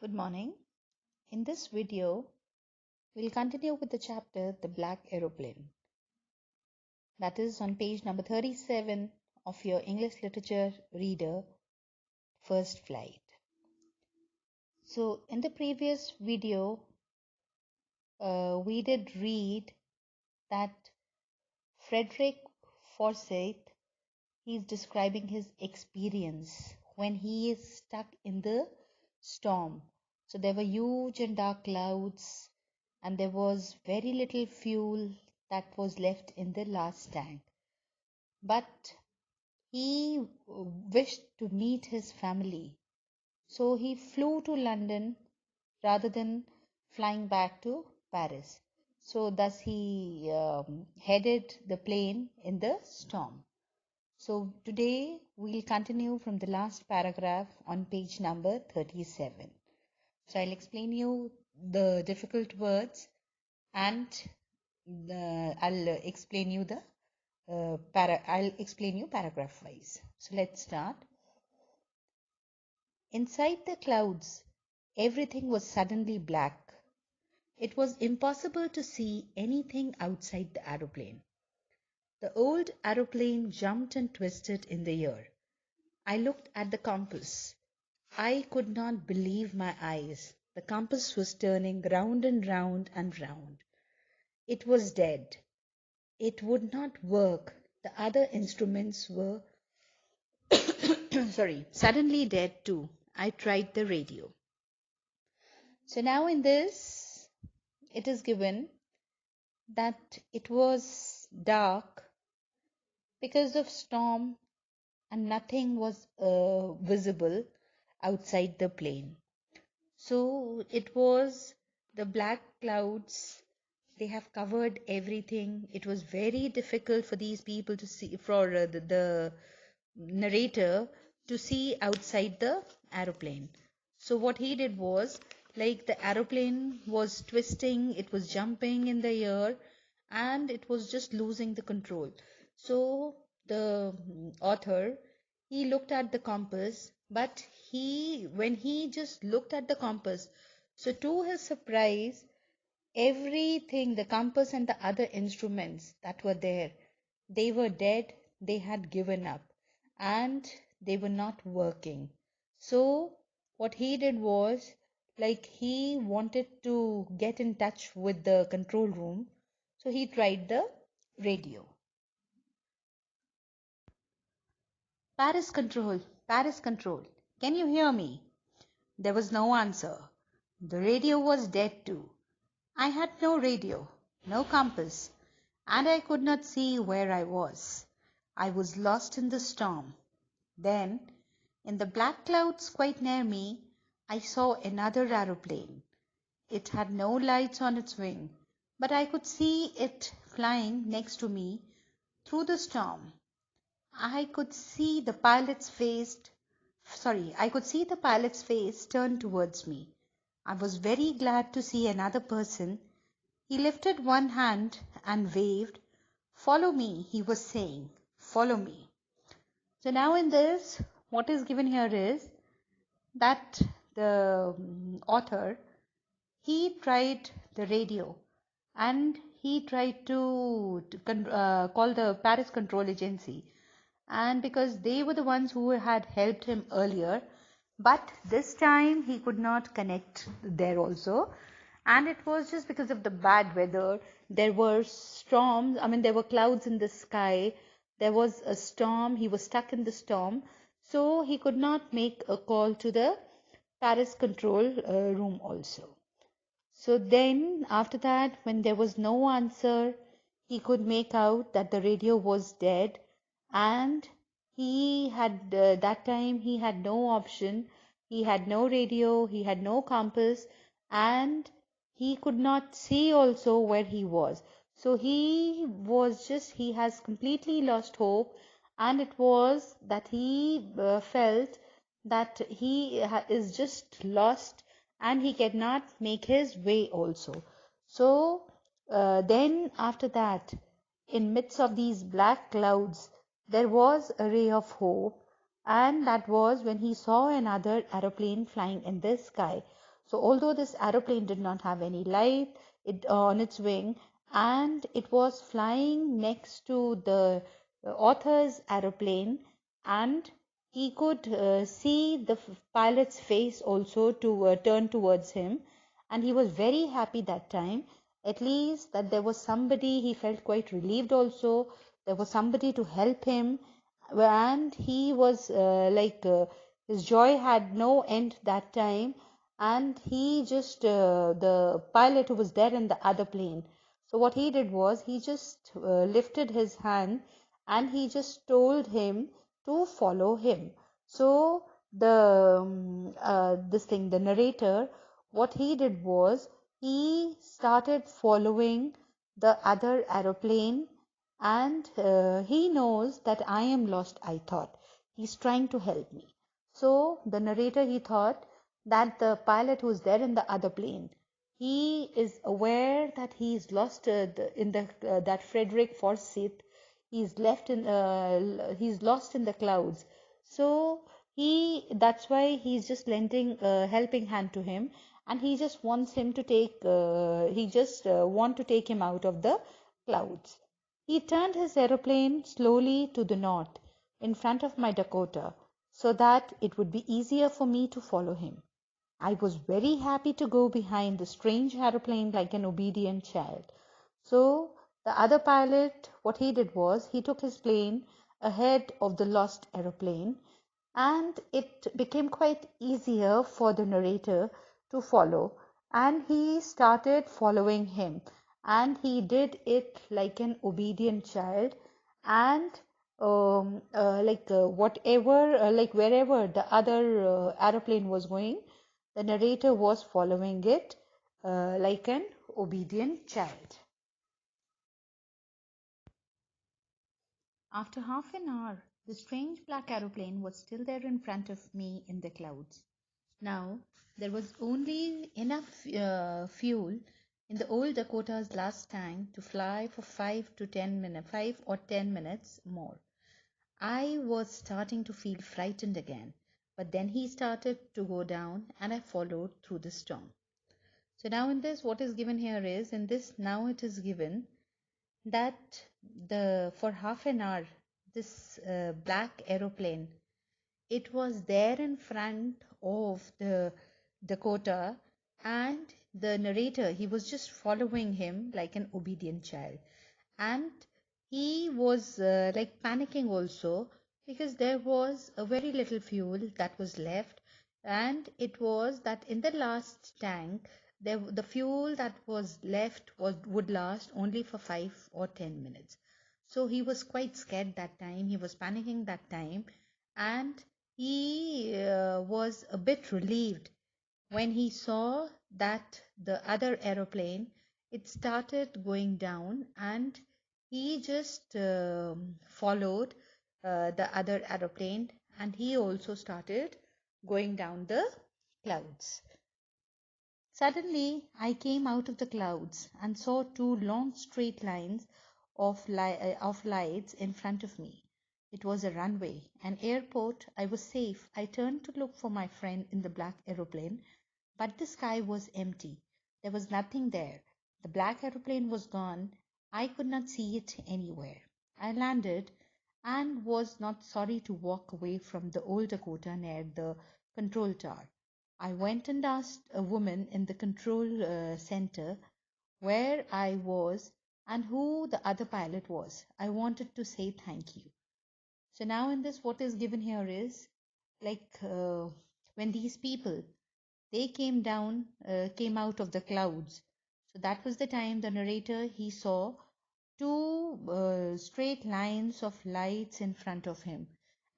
Good morning. In this video, we'll continue with the chapter The Black Aeroplane. That is on page number 37 of your English Literature Reader, First Flight. So, in the previous video, we did read that Frederick Forsyth, he's describing his experience when he is stuck in the storm. So, there were huge and dark clouds and there was very little fuel that was left in the last tank. But he wished to meet his family, so he flew to London rather than flying back to Paris. So, thus he headed the plane in the storm. So, today we'll continue from the last paragraph on page number 37. So, I'll explain you the difficult words and I'll explain you paragraph wise. So let's start. Inside the clouds, everything was suddenly black. It was impossible to see anything outside the aeroplane. The old aeroplane jumped and twisted in the air. I looked at the compass. I could not believe my eyes. The compass was turning round and round and round. It was dead. It would not work. The other instruments were suddenly dead too. I tried the radio. So now in this, it is given that it was dark because of storm and nothing was visible outside the plane. So it was the black clouds. They have covered everything. It was very difficult for these people to see, for the narrator to see outside the aeroplane. So what he did was, like, the aeroplane was twisting, it was jumping in the air, and it was just losing the control. So the author, he looked at the compass, but when he just looked at the compass, so to his surprise, everything, the compass and the other instruments that were there, they were dead, they had given up, and they were not working. So, what he did was, like, he wanted to get in touch with the control room, so he tried the radio. Paris control, Paris control, can you hear me? There was no answer. The radio was dead too. I had no radio, no compass, and I could not see where I was. I was lost in the storm. Then, in the black clouds quite near me, I saw another aeroplane. It had no lights on its wing, but I could see it flying next to me through the storm. I could see the pilot's face turned towards me. I was very glad to see another person. He lifted one hand and waved. Follow me, he was saying. Follow me. So now in this, what is given here is that the author, he tried the radio and he tried to call the Paris Control Agency, and because they were the ones who had helped him earlier, but this time he could not connect there also, and it was just because of the bad weather. There were storms, there were clouds in the sky, there was a storm, he was stuck in the storm, so he could not make a call to the Paris control room also. So then, after that, when there was no answer, he could make out that the radio was dead, and he had, that time, he had no option. He had no radio, he had no compass, and he could not see also where he was. So he has completely lost hope, and it was that he felt that he is just lost and he cannot make his way also. So then after that, in midst of these black clouds, there was a ray of hope, and that was when he saw another aeroplane flying in the sky. So although this aeroplane did not have any light on its wing, and it was flying next to the author's aeroplane, and he could see the pilot's face also to turn towards him, and he was very happy that time, at least that there was somebody. He felt quite relieved also, there was somebody to help him, and he was his joy had no end that time. And he just the pilot who was there in the other plane, so what he did was he just lifted his hand and he just told him to follow him. So the narrator, what he did was he started following the other aeroplane, and he knows that I am lost. I thought he's trying to help me. So the narrator, he thought that the pilot who's there in the other plane, he is aware that he is lost in the that Frederick Forsyth, he's lost in the clouds. So that's why he's just lending a helping hand to him, and he just wants him to he just want to take him out of the clouds. He turned his aeroplane slowly to the north in front of my Dakota so that it would be easier for me to follow him. I was very happy to go behind the strange aeroplane like an obedient child. So the other pilot, what he did was he took his plane ahead of the lost aeroplane, and it became quite easier for the narrator to follow, and he started following him, and he did it like an obedient child. And whatever like wherever the other aeroplane was going, the narrator was following it like an obedient child. After half an hour, the strange black aeroplane was still there in front of me in the clouds. Now, there was only enough fuel in the old Dakota's last tank to fly for 5 or 10 minutes more. I was starting to feel frightened again, but then he started to go down and I followed through the storm. So now in this, what is given here is, in this now it is given that the for half an hour, this black aeroplane, it was there in front of the Dakota, and the narrator, he was just following him like an obedient child. And he was like panicking also, because there was a very little fuel that was left, and it was that in the last tank, the fuel that was left would last only for 5 or 10 minutes. So he was quite scared that time, he was panicking that time, and he was a bit relieved when he saw that the other aeroplane, it started going down, and he just followed the other aeroplane, and he also started going down the clouds. Suddenly I came out of the clouds and saw two long straight lines of lights in front of me. It was a runway, an airport. I was safe. I turned to look for my friend in the black aeroplane, but the sky was empty. There was nothing there. The black aeroplane was gone. I could not see it anywhere. I landed and was not sorry to walk away from the old Dakota near the control tower. I went and asked a woman in the control center where I was and who the other pilot was. I wanted to say thank you. So now in this, what is given here is like when these people, they came out of the clouds. So that was the time the narrator, he saw two straight lines of lights in front of him,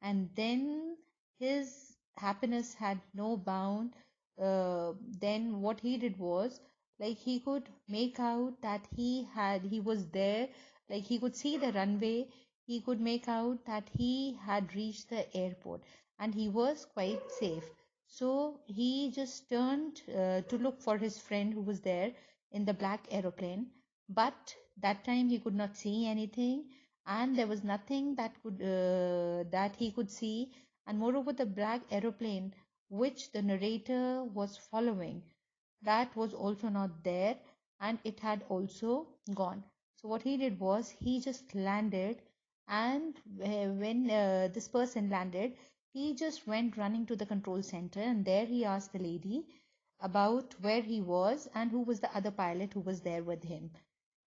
and then his happiness had no bound. Then what he did was, like, he could make out that he was there, like he could see the runway, he could make out that he had reached the airport, and he was quite safe. So he just turned to look for his friend who was there in the black aeroplane, but that time he could not see anything, and there was nothing that he could see. And moreover, the black aeroplane which the narrator was following, that was also not there, and it had also gone. So what he did was he just landed, and when this person landed, he just went running to the control center, and there he asked the lady about where he was and who was the other pilot who was there with him.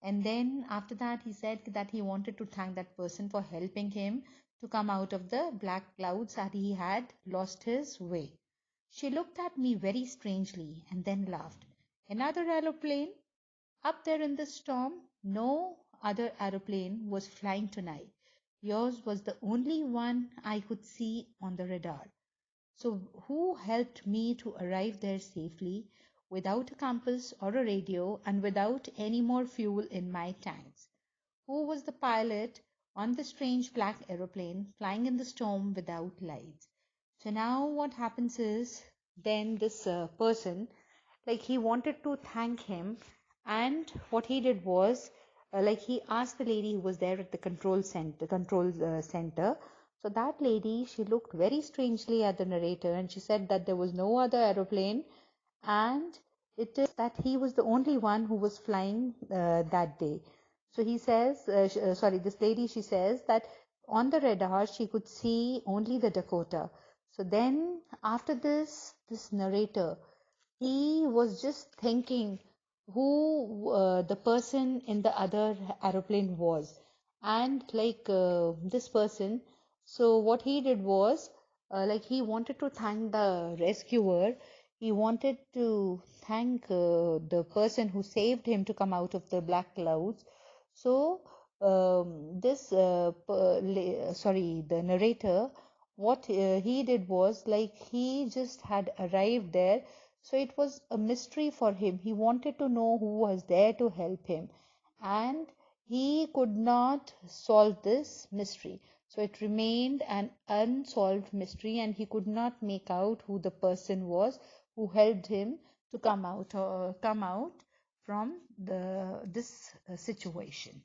And then after that, he said that he wanted to thank that person for helping him to come out of the black clouds, that he had lost his way. She looked at me very strangely and then laughed. Another aeroplane? Up there in the storm? No other aeroplane was flying tonight. Yours was the only one I could see on the radar. So, who helped me to arrive there safely without a compass or a radio and without any more fuel in my tanks? Who was the pilot on the strange black aeroplane flying in the storm without lights? So now what happens is, then this person, like, he wanted to thank him, and what he did was, like, he asked the lady who was there at the control center. So that lady, she looked very strangely at the narrator, and she said that there was no other aeroplane, and it is that he was the only one who was flying that day. So he says, sorry, this lady, she says that on the radar she could see only the Dakota. So then after this narrator, he was just thinking who the person in the other aeroplane was, and like this person. So what he did was, like, he wanted to thank the rescuer. He wanted to thank the person who saved him to come out of the black clouds. So this sorry, the narrator, what he did was, like, he just had arrived there, so it was a mystery for him. He wanted to know who was there to help him, and he could not solve this mystery. So it remained an unsolved mystery, and he could not make out who the person was who helped him to come out from the this situation.